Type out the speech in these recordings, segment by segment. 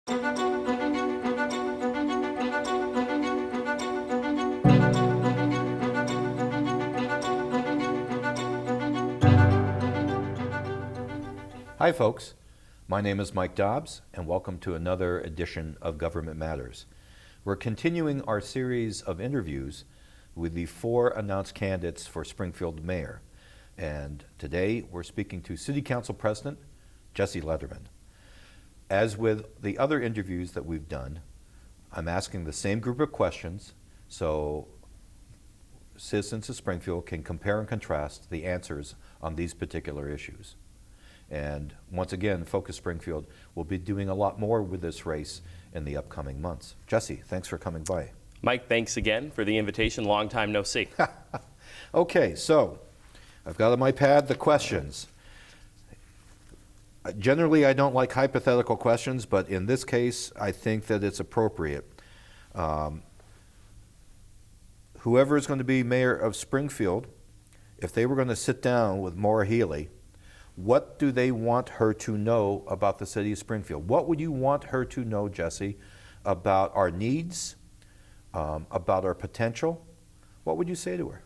Hi folks, my name is Mike Dobbs and welcome to another edition of Government Matters. We're continuing our series of interviews with the 4 announced candidates for Springfield Mayor. And today we're speaking to City Council President Jesse Lederman. As with the other interviews that we've done, I'm asking the same group of questions so citizens of Springfield can compare and contrast the answers on these particular issues. And once again, Focus Springfield will be doing a lot more with this race in the upcoming months. Jesse, thanks for coming by. Mike, thanks again for the invitation. Long time no see. Okay, so I've got on my pad the questions. Generally, I don't like hypothetical questions, but in this case, I think that it's appropriate. Whoever is going to be mayor of Springfield, if they were going to sit down with Maura Healey, what do they want her to know about the city of Springfield? What would you want her to know, Jesse, about our needs, about our potential? What would you say to her?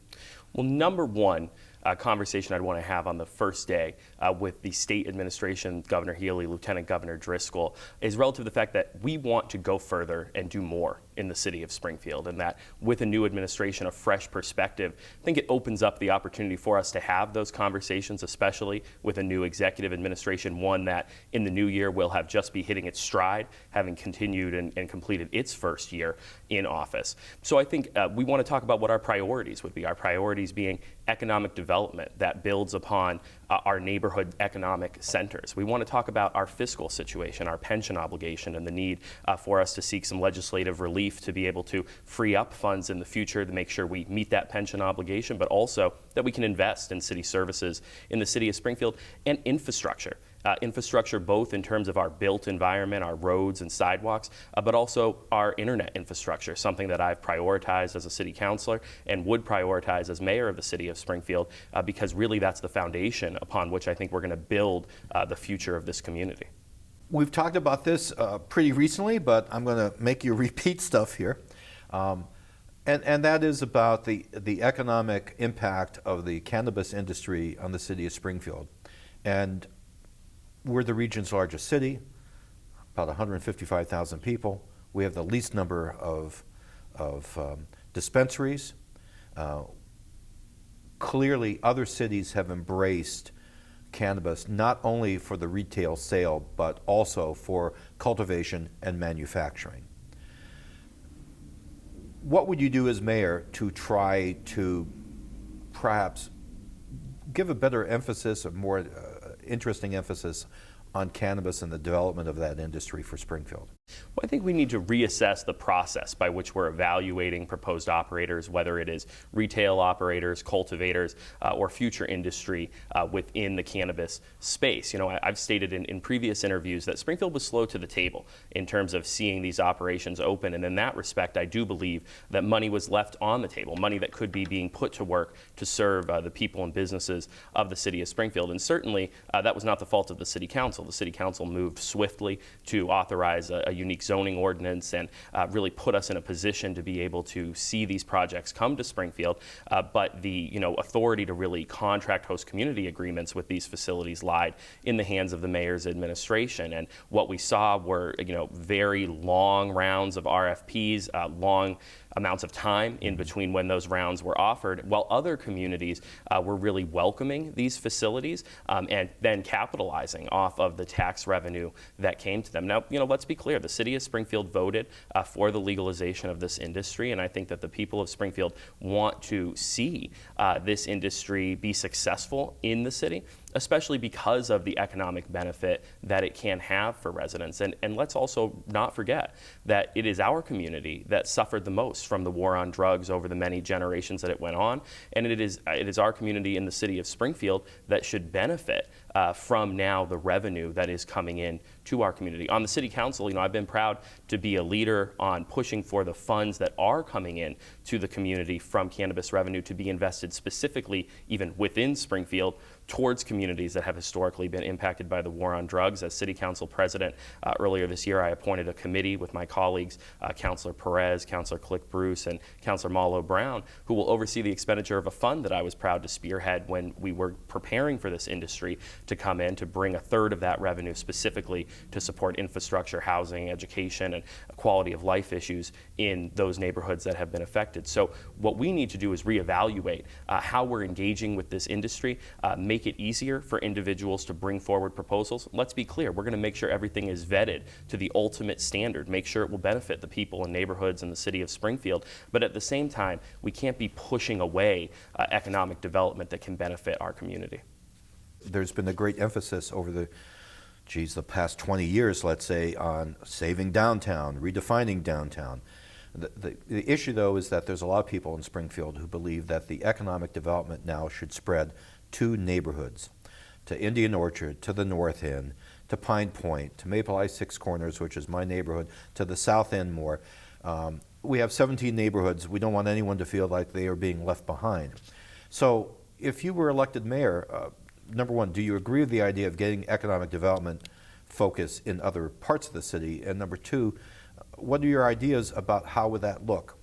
Well, number one, conversation I'd want to have on the first day with the state administration, Governor Healey, Lieutenant Governor Driscoll, is relative to the fact that we want to go further and do more in the city of Springfield, and that with a new administration, a fresh perspective, I think it opens up the opportunity for us to have those conversations, especially with a new executive administration, one that in the new year will have just be hitting its stride, having continued and completed its first year in office. So I think we want to talk about what our priorities would be. Our priorities being economic development that builds upon our neighborhood economic centers. We want to talk about our fiscal situation, our pension obligation, and the need for us to seek some legislative relief to be able to free up funds in the future to make sure we meet that pension obligation, but also that we can invest in city services in the city of Springfield and infrastructure. Infrastructure both in terms of our built environment, our roads and sidewalks, but also our internet infrastructure, something that I've prioritized as a city councilor and would prioritize as mayor of the city of Springfield, because really that's the foundation upon which I think we're going to build the future of this community. We've talked about this pretty recently, but I'm going to make you repeat stuff here. And that is about the economic impact of the cannabis industry on the city of Springfield. And we're the region's largest city, about 155,000 people. We have the least number of dispensaries. Clearly, other cities have embraced cannabis not only for the retail sale, but also for cultivation and manufacturing. What would you do as mayor to try to perhaps give a better emphasis, a more interesting emphasis on cannabis and the development of that industry for Springfield? Well, I think we need to reassess the process by which we're evaluating proposed operators, whether it is retail operators, cultivators, or future industry within the cannabis space. You know, I've stated in previous interviews that Springfield was slow to the table in terms of seeing these operations open, and in that respect, I do believe that money was left on the table, money that could be being put to work to serve the people and businesses of the city of Springfield. And certainly, that was not the fault of the city council. The city council moved swiftly to authorize a unique zoning ordinance and really put us in a position to be able to see these projects come to Springfield. But the authority to really contract host community agreements with these facilities lied in the hands of the mayor's administration. And what we saw were very long rounds of RFPs, long amounts of time in between when those rounds were offered, while other communities were really welcoming these facilities and then capitalizing off of the tax revenue that came to them. Now, let's be clear, the city of Springfield voted for the legalization of this industry, and I think that the people of Springfield want to see this industry be successful in the city, especially because of the economic benefit that it can have for residents. And let's also not forget that it is our community that suffered the most from the war on drugs over the many generations that it went on, and it is our community in the city of Springfield that should benefit from now the revenue that is coming in to our community. On the City Council, I've been proud to be a leader on pushing for the funds that are coming in to the community from cannabis revenue to be invested specifically even within Springfield towards communities that have historically been impacted by the war on drugs. As City Council President, earlier this year, I appointed a committee with my colleagues, Councilor Perez, Councilor Click Bruce, and Councilor Malo Brown, who will oversee the expenditure of a fund that I was proud to spearhead when we were preparing for this industry to come in, to bring a third of that revenue specifically to support infrastructure, housing, education, and quality of life issues in those neighborhoods that have been affected. So what we need to do is reevaluate how we're engaging with this industry, make it easier for individuals to bring forward proposals. Let's be clear, we're going to make sure everything is vetted to the ultimate standard, make sure it will benefit the people and neighborhoods in the city of Springfield, but at the same time, we can't be pushing away economic development that can benefit our community. There's been a great emphasis over the past 20 years, let's say, on saving downtown, redefining downtown. The issue, though, is that there's a lot of people in Springfield who believe that the economic development now should spread to neighborhoods, to Indian Orchard, to the North End, to Pine Point, to Maple Eye Six Corners, which is my neighborhood, to the South End more. We have 17 neighborhoods. We don't want anyone to feel like they are being left behind. So if you were elected mayor, number one, do you agree with the idea of getting economic development focus in other parts of the city? And number two, what are your ideas about how would that look?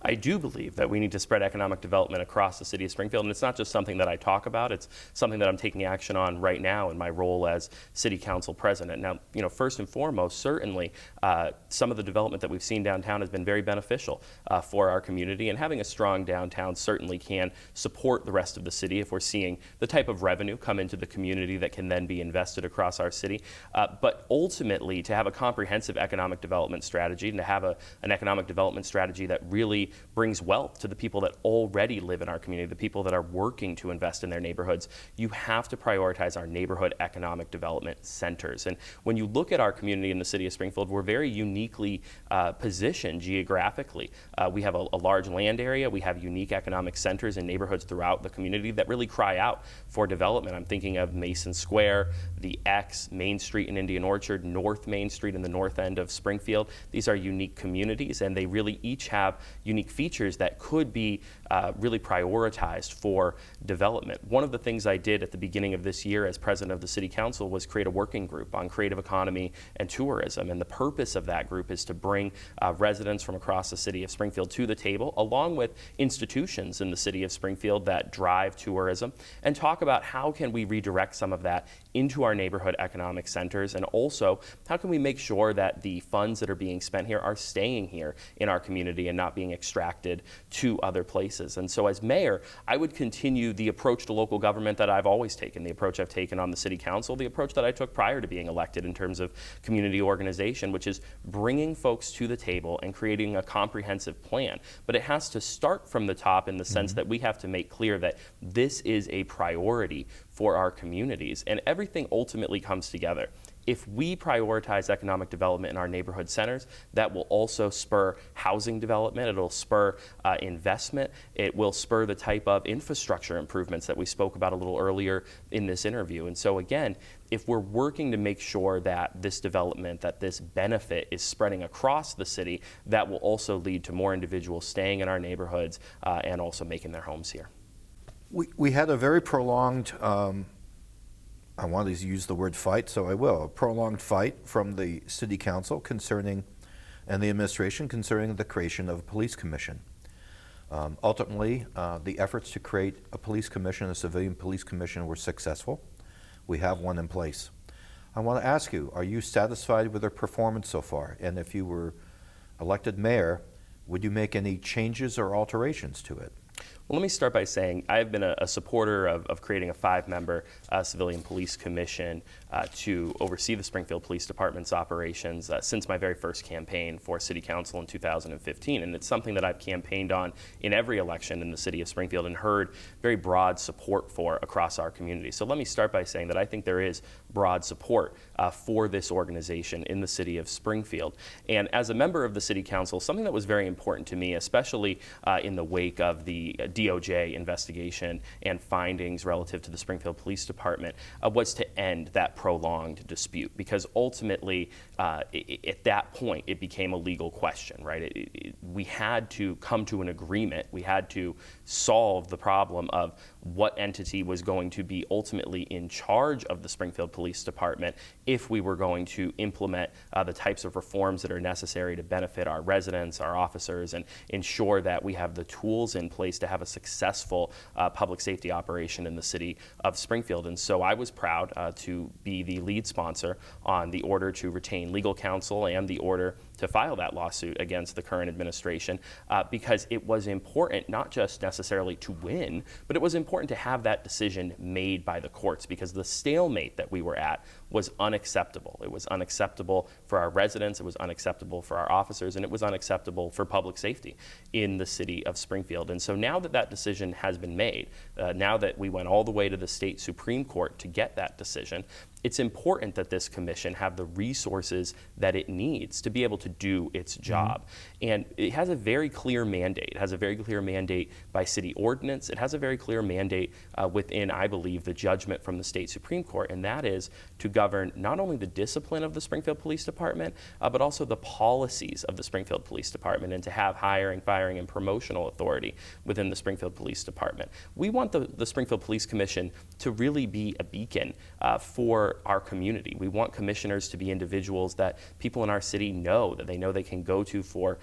I do believe that we need to spread economic development across the city of Springfield, and it's not just something that I talk about, it's something that I'm taking action on right now in my role as City Council President. Now, first and foremost, certainly some of the development that we've seen downtown has been very beneficial for our community, and having a strong downtown certainly can support the rest of the city if we're seeing the type of revenue come into the community that can then be invested across our city. But ultimately, to have a comprehensive economic development strategy and to have an economic development strategy that really brings wealth to the people that already live in our community, the people that are working to invest in their neighborhoods, you have to prioritize our neighborhood economic development centers. And when you look at our community in the city of Springfield, we're very uniquely positioned geographically. We have a large land area, we have unique economic centers and neighborhoods throughout the community that really cry out for development. I'm thinking of Mason Square, the X, Main Street in Indian Orchard, North Main Street in the north end of Springfield. These are unique communities, and they really each have unique features that could be really prioritized for development. One of the things I did at the beginning of this year as president of the City Council was create a working group on creative economy and tourism, and the purpose of that group is to bring residents from across the city of Springfield to the table, along with institutions in the city of Springfield that drive tourism, and talk about how can we redirect some of that into our neighborhood economic centers, and also how can we make sure that the funds that are being spent here are staying here in our community and not being extracted to other places. And so as mayor, I would continue the approach to local government that I've always taken, the approach I've taken on the city council, the approach that I took prior to being elected in terms of community organization, which is bringing folks to the table and creating a comprehensive plan. But it has to start from the top in the sense that we have to make clear that this is a priority for our communities, and everything ultimately comes together. If we prioritize economic development in our neighborhood centers, that will also spur housing development, it'll spur investment, it will spur the type of infrastructure improvements that we spoke about a little earlier in this interview. And so again, if we're working to make sure that this development, that this benefit is spreading across the city, that will also lead to more individuals staying in our neighborhoods and also making their homes here. We had a very prolonged, I want to use the word fight, so I will, a prolonged fight from the City Council concerning, and the administration concerning the creation of a police commission. Ultimately, the efforts to create a police commission, a civilian police commission, were successful. We have one in place. I want to ask you, are you satisfied with their performance so far? And if you were elected mayor, would you make any changes or alterations to it? Well, let me start by saying I've been a supporter of creating a 5-member civilian police commission to oversee the Springfield Police Department's operations since my very first campaign for City Council in 2015. And it's something that I've campaigned on in every election in the city of Springfield and heard very broad support for across our community. So let me start by saying that I think there is broad support for this organization in the city of Springfield. And as a member of the City Council, something that was very important to me, especially in the wake of the DOJ investigation and findings relative to the Springfield Police Department, was to end that prolonged dispute. Because ultimately, at that point, it became a legal question, right? We had to come to an agreement. We had to solve the problem of what entity was going to be ultimately in charge of the Springfield Police Department if we were going to implement the types of reforms that are necessary to benefit our residents, our officers, and ensure that we have the tools in place to have a successful public safety operation in the city of Springfield. And so I was proud to be the lead sponsor on the order to retain legal counsel and the order to file that lawsuit against the current administration because it was important not just necessarily to win, but it was important to have that decision made by the courts because the stalemate that we were at was unacceptable. It was unacceptable for our residents, it was unacceptable for our officers, and it was unacceptable for public safety in the city of Springfield. And so now that that decision has been made, now that we went all the way to the state Supreme Court to get that decision, it's important that this commission have the resources that it needs to be able to do its job. And it has a very clear mandate. It has a very clear mandate by city ordinance. It has a very clear mandate within, I believe, the judgment from the state Supreme Court, and that is to govern not only the discipline of the Springfield Police Department, but also the policies of the Springfield Police Department, and to have hiring, firing, and promotional authority within the Springfield Police Department. We want the Springfield Police Commission to really be a beacon for our community. We want commissioners to be individuals that people in our city know, that they know they can go to for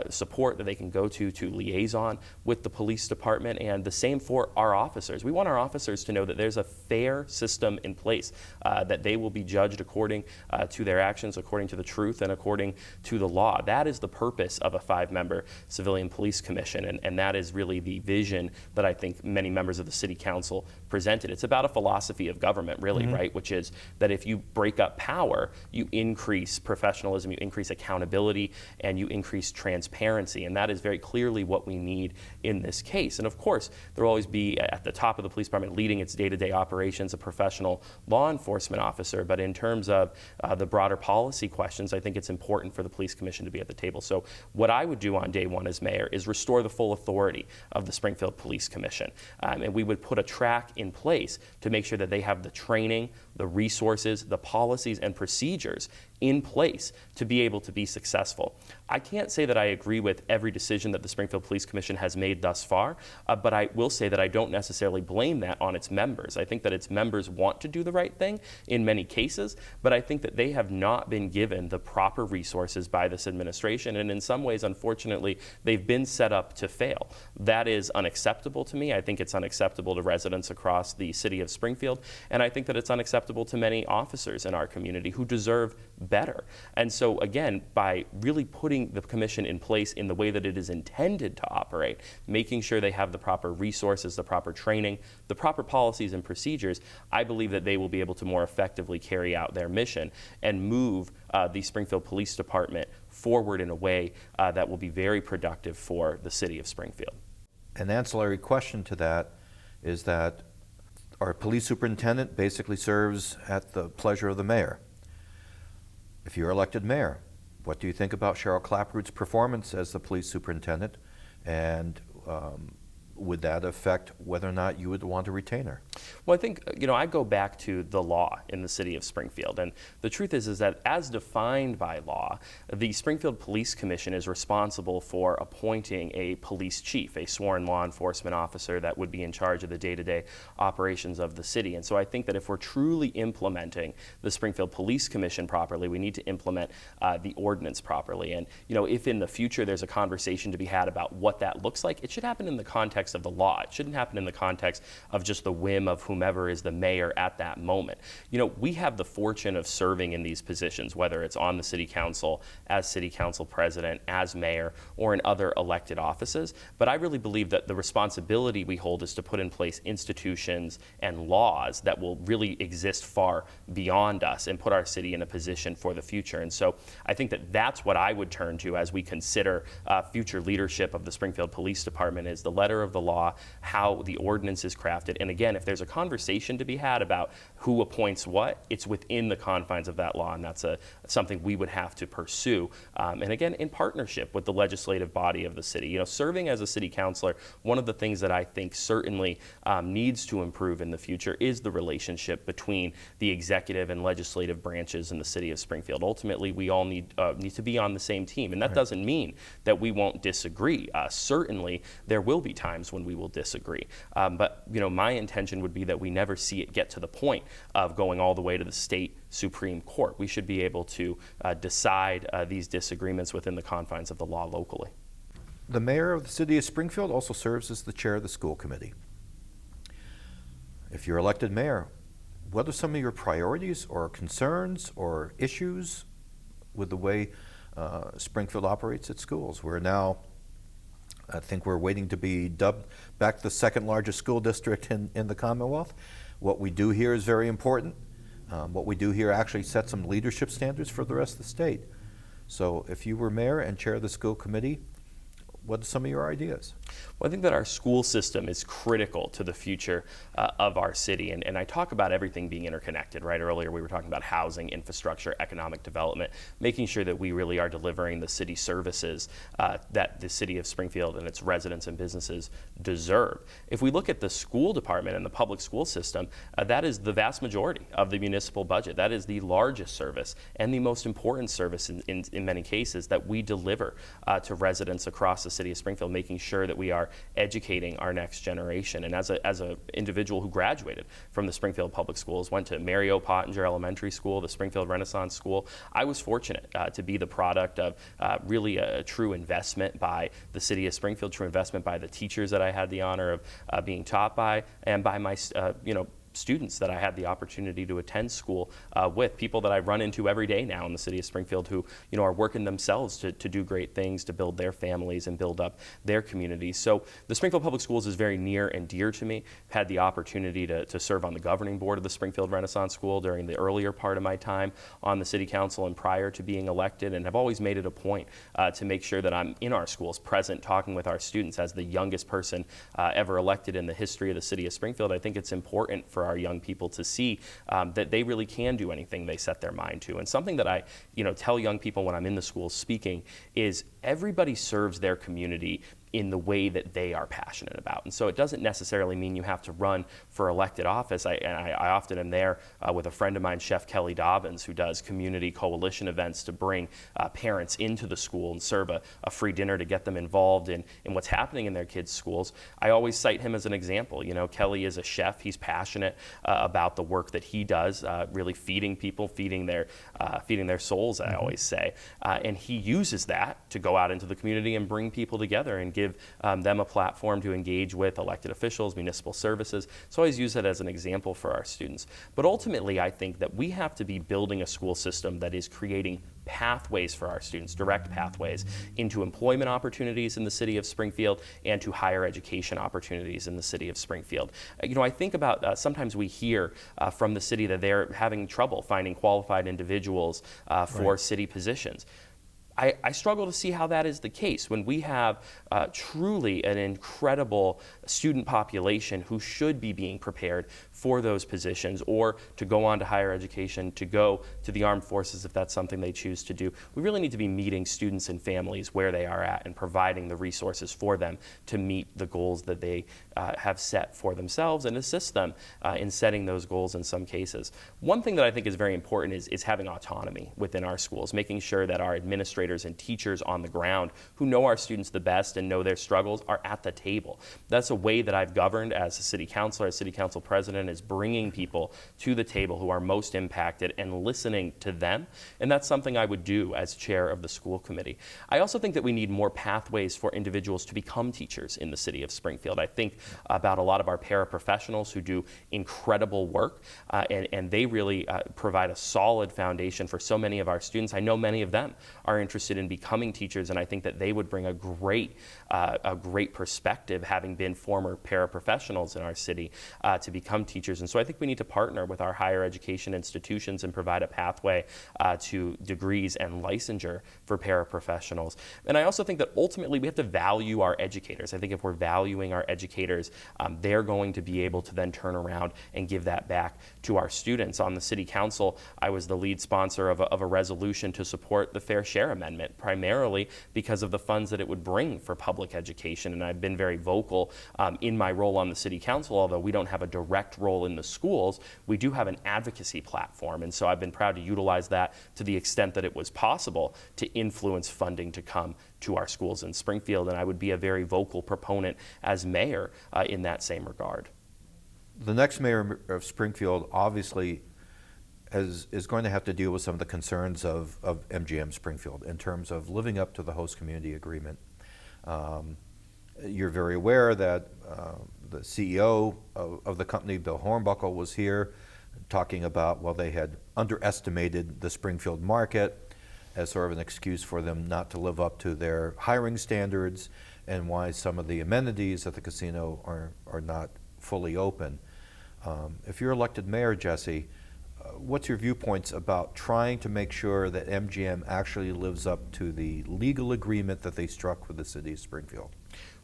support, that they can go to liaison with the police department, and the same for our officers. We want our officers to know that there's a fair system in place, that they will be judged according to their actions, according to the truth, and according to the law. That is the purpose of a 5-member civilian police commission, and that is really the vision that I think many members of the City Council presented. It's about a philosophy of government, really, right? Which is that if you break up power, you increase professionalism, you increase accountability, and you increase transparency. And that is very clearly what we need in this case. And of course, there will always be at the top of the police department leading its day-to-day operations a professional law enforcement officer. But in terms of the broader policy questions, I think it's important for the police commission to be at the table. So what I would do on day one as mayor is restore the full authority of the Springfield Police Commission. And we would put a track in place to make sure that they have the training, the resources, the policies, and procedures in place to be able to be successful. I can't say that I agree with every decision that the Springfield Police Commission has made thus far, but I will say that I don't necessarily blame that on its members. I think that its members want to do the right thing in many cases, but I think that they have not been given the proper resources by this administration, and in some ways, unfortunately, they've been set up to fail. That is unacceptable to me. I think it's unacceptable to residents across the city of Springfield, and I think that it's unacceptable to many officers in our community who deserve better. And so again, by really putting the commission in place in the way that it is intended to operate, making sure they have the proper resources, the proper training, the proper policies and procedures, I believe that they will be able to more effectively carry out their mission and move the Springfield Police Department forward in a way that will be very productive for the city of Springfield. An ancillary question to that is that our police superintendent basically serves at the pleasure of the mayor. If you're elected mayor, what do you think about Cheryl Clapproot's performance as the police superintendent, and would that affect whether or not you would want to retain her? Well, I think, I go back to the law in the city of Springfield. And the truth is that as defined by law, the Springfield Police Commission is responsible for appointing a police chief, a sworn law enforcement officer that would be in charge of the day-to-day operations of the city. And so I think that if we're truly implementing the Springfield Police Commission properly, we need to implement the ordinance properly. And, if in the future there's a conversation to be had about what that looks like, it should happen in the context of the law. It shouldn't happen in the context of just the whim of whomever is the mayor at that moment. We have the fortune of serving in these positions, whether it's on the city council, as city council president, as mayor, or in other elected offices. But I really believe that the responsibility we hold is to put in place institutions and laws that will really exist far beyond us and put our city in a position for the future. And so I think that that's what I would turn to as we consider future leadership of the Springfield Police Department, is the letter of the law, how the ordinance is crafted. And again, if there's there's a conversation to be had about who appoints what, it's within the confines of that law, and that's something we would have to pursue. And again, in partnership with the legislative body of the city. You know, serving as a city councilor, one of the things that I think certainly needs to improve in the future is the relationship between the executive and legislative branches in the city of Springfield. Ultimately, we all need to be on the same team, and that doesn't mean that we won't disagree. Certainly, there will be times when we will disagree, but you know, my intention would be that we never see it get to the point of going all the way to the state Supreme Court. We should be able to decide these disagreements within the confines of the law locally. The mayor of the city of Springfield also serves as the chair of the school committee. If you're elected mayor, what are some of your priorities or concerns or issues with the way Springfield operates its schools? We're now, I think we're waiting to be dubbed back the second largest school district in the Commonwealth. What we do here is very important. What we do here actually sets some leadership standards for the rest of the state. So if you were mayor and chair of the school committee, what are some of your ideas? Well, I think that our school system is critical to the future of our city. And I talk about everything being interconnected, right? Earlier we were talking about housing, infrastructure, economic development, making sure that we really are delivering the city services that the city of Springfield and its residents and businesses deserve. If we look at the school department and the public school system, that is the vast majority of the municipal budget. That is the largest service and the most important service in many cases that we deliver to residents across the city of Springfield, making sure that we are educating our next generation. And as an individual who graduated from the Springfield Public Schools, went to Mayoral Pottinger Elementary School, the Springfield Renaissance School, I was fortunate to be the product of really a true investment by the city of Springfield, true investment by the teachers that I had the honor of being taught by, and by my students that I had the opportunity to attend school with, people that I run into every day now in the city of Springfield who are working themselves to do great things, to build their families and build up their communities. So the Springfield Public Schools is very near and dear to me. I've had the opportunity to serve on the governing board of the Springfield Renaissance School during the earlier part of my time on the city council and prior to being elected, and have always made it a point to make sure that I'm in our schools, present, talking with our students. As the youngest person ever elected in the history of the city of Springfield, I think it's important for our young people to see that they really can do anything they set their mind to. And something that I tell young people when I'm in the schools speaking is everybody serves their community in the way that they are passionate about. And so it doesn't necessarily mean you have to run for elected office. I often am there with a friend of mine, Chef Kelly Dobbins, who does community coalition events to bring parents into the school and serve a free dinner to get them involved in what's happening in their kids' schools. I always cite him as an example. Kelly is a chef. He's passionate about the work that he does, really feeding people, feeding their souls, I always say. And he uses that to go out into the community and bring people together and give them a platform to engage with elected officials, municipal services. So I always use that as an example for our students. But ultimately, I think that we have to be building a school system that is creating pathways for our students, direct pathways into employment opportunities in the city of Springfield and to higher education opportunities in the city of Springfield. I think about sometimes we hear from the city that they're having trouble finding qualified individuals for city positions. I struggle to see how that is the case when we have truly an incredible student population who should be being prepared for those positions or to go on to higher education, to go to the armed forces if that's something they choose to do. We really need to be meeting students and families where they are at and providing the resources for them to meet the goals that they have set for themselves and assist them in setting those goals in some cases. One thing that I think is very important is having autonomy within our schools, making sure that our administrators and teachers on the ground who know our students the best and know their struggles are at the table. That's a way that I've governed as a city councilor, as city council president, is bringing people to the table who are most impacted and listening to them. And that's something I would do as chair of the school committee. I also think that we need more pathways for individuals to become teachers in the city of Springfield. I think about a lot of our paraprofessionals who do incredible work and they really provide a solid foundation for so many of our students. I know many of them are interested interested in becoming teachers, and I think that they would bring a great perspective, having been former paraprofessionals in our city, to become teachers. And so I think we need to partner with our higher education institutions and provide a pathway to degrees and licensure for paraprofessionals. And I also think that ultimately we have to value our educators. I think if we're valuing our educators, they're going to be able to then turn around and give that back to our students. On the City Council, I was the lead sponsor of a resolution to support the Fair Share Amendment, primarily because of the funds that it would bring for public education. And I've been very vocal in my role on the City Council. Although we don't have a direct role in the schools, we do have an advocacy platform. And so I've been proud to utilize that to the extent that it was possible to influence funding to come to our schools in Springfield. And I would be a very vocal proponent as mayor in that same regard. The next mayor of Springfield obviously is going to have to deal with some of the concerns of MGM Springfield in terms of living up to the host community agreement. You're very aware that the CEO of the company, Bill Hornbuckle, was here talking about, well, they had underestimated the Springfield market as sort of an excuse for them not to live up to their hiring standards, and why some of the amenities at the casino are not fully open. If you're elected mayor, Jesse, what's your viewpoints about trying to make sure that MGM actually lives up to the legal agreement that they struck with the city of Springfield?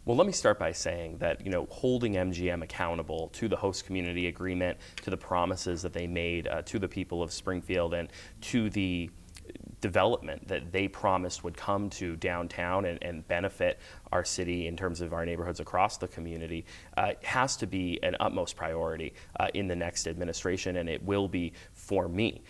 Well, let me start by saying that, holding MGM accountable to the host community agreement, to the promises that they made to the people of Springfield, and to the development that they promised would come to downtown and benefit our city in terms of our neighborhoods across the community, has to be an utmost priority in the next administration, and it will be for me.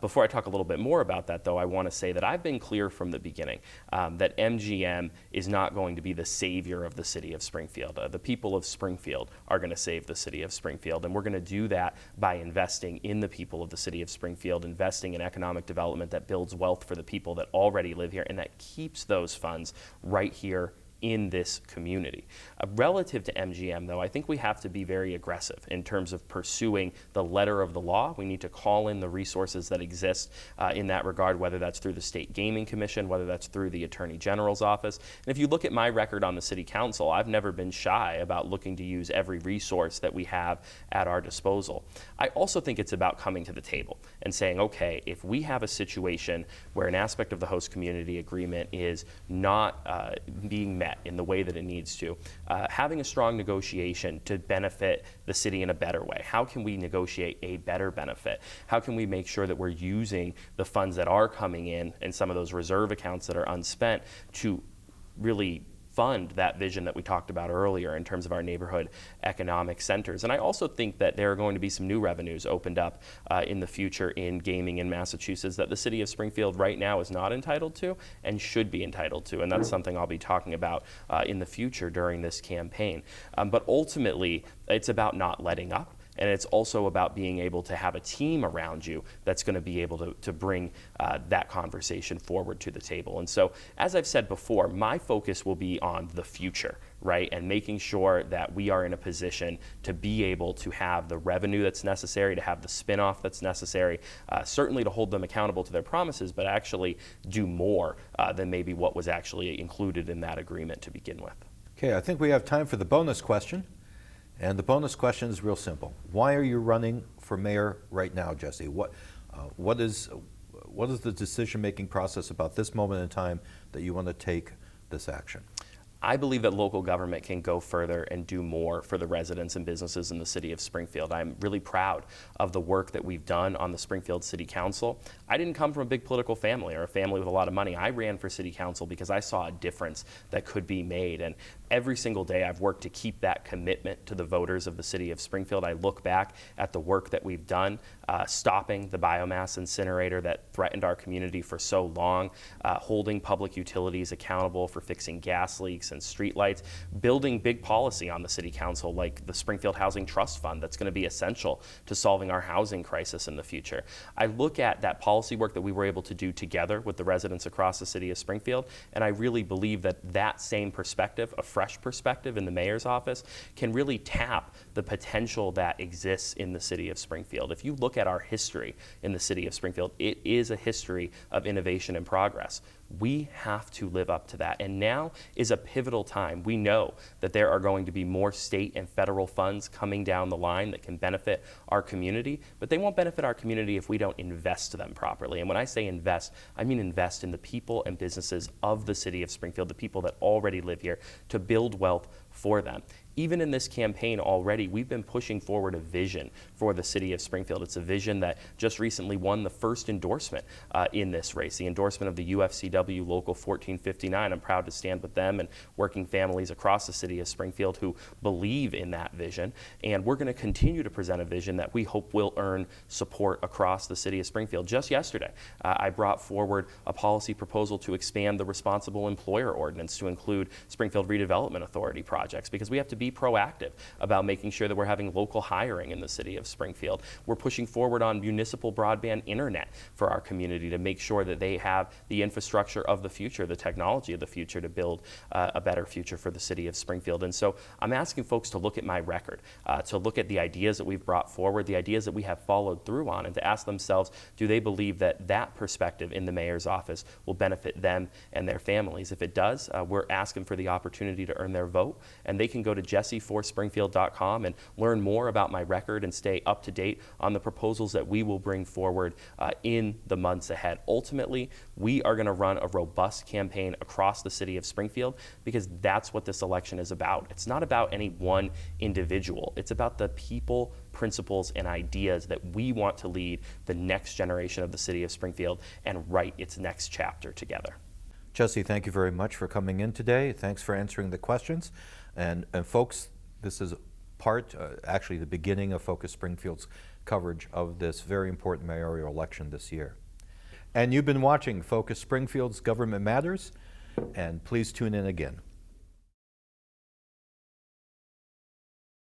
Before I talk a little bit more about that, though, I want to say that I've been clear from the beginning that MGM is not going to be the savior of the city of Springfield. The people of Springfield are going to save the city of Springfield, and we're going to do that by investing in the people of the city of Springfield, investing in economic development that builds wealth for the people that already live here, and that keeps those funds right here in this community. Relative to MGM, though, I think we have to be very aggressive in terms of pursuing the letter of the law. We need to call in the resources that exist in that regard, whether that's through the State Gaming Commission, whether that's through the Attorney General's office. And if you look at my record on the City Council, I've never been shy about looking to use every resource that we have at our disposal. I also think it's about coming to the table and saying, okay, if we have a situation where an aspect of the host community agreement is not being met in the way that it needs to, having a strong negotiation to benefit the city in a better way. How can we negotiate a better benefit? How can we make sure that we're using the funds that are coming in and some of those reserve accounts that are unspent to really fund that vision that we talked about earlier in terms of our neighborhood economic centers? And I also think that there are going to be some new revenues opened up in the future in gaming in Massachusetts that the city of Springfield right now is not entitled to and should be entitled to. And that's something I'll be talking about in the future during this campaign. But ultimately, it's about not letting up. And it's also about being able to have a team around you that's going to be able to bring that conversation forward to the table. And so, as I've said before, my focus will be on the future, right? And making sure that we are in a position to be able to have the revenue that's necessary, to have the spinoff that's necessary, certainly to hold them accountable to their promises, but actually do more than maybe what was actually included in that agreement to begin with. Okay, I think we have time for the bonus question. And the bonus question is real simple. Why are you running for mayor right now, Jesse? What is the decision-making process about this moment in time that you want to take this action? I believe that local government can go further and do more for the residents and businesses in the city of Springfield. I'm really proud of the work that we've done on the Springfield City Council. I didn't come from a big political family or a family with a lot of money. I ran for city council because I saw a difference that could be made. And every single day I've worked to keep that commitment to the voters of the city of Springfield. I look back at the work that we've done, stopping the biomass incinerator that threatened our community for so long, holding public utilities accountable for fixing gas leaks and streetlights, building big policy on the city council like the Springfield Housing Trust Fund that's going to be essential to solving our housing crisis in the future. I look at that policy work that we were able to do together with the residents across the city of Springfield, and I really believe that that same perspective, a fresh perspective in the mayor's office, can really tap the potential that exists in the city of Springfield. If you look at our history in the city of Springfield, it is a history of innovation and progress. We have to live up to that. And now is a pivotal time. We know that there are going to be more state and federal funds coming down the line that can benefit our community, but they won't benefit our community if we don't invest them properly. And when I say invest, I mean invest in the people and businesses of the city of Springfield, the people that already live here, to build wealth for them. Even in this campaign already, we've been pushing forward a vision for the city of Springfield. It's a vision that just recently won the first endorsement in this race, the endorsement of the UFCW Local 1459. I'm proud to stand with them and working families across the city of Springfield who believe in that vision. And we're going to continue to present a vision that we hope will earn support across the city of Springfield. Just yesterday, I brought forward a policy proposal to expand the responsible employer ordinance to include Springfield Redevelopment Authority projects, because we have to be proactive about making sure that we're having local hiring in the city of Springfield. We're pushing forward on municipal broadband internet for our community to make sure that they have the infrastructure of the future, the technology of the future, to build a better future for the city of Springfield. And so I'm asking folks to look at my record, to look at the ideas that we've brought forward, the ideas that we have followed through on, and to ask themselves, do they believe that that perspective in the mayor's office will benefit them and their families? If it does, we're asking for the opportunity to earn their vote, and they can go to jesse4springfield.com and learn more about my record and stay up to date on the proposals that we will bring forward in the months ahead. Ultimately, we are going to run a robust campaign across the city of Springfield, because that's what this election is about. It's not about any one individual. It's about the people, principles, and ideas that we want to lead the next generation of the city of Springfield and write its next chapter together. Jesse, thank you very much for coming in today. Thanks for answering the questions. And folks, this is actually the beginning of Focus Springfield's coverage of this very important mayoral election this year. And you've been watching Focus Springfield's Government Matters, and please tune in again.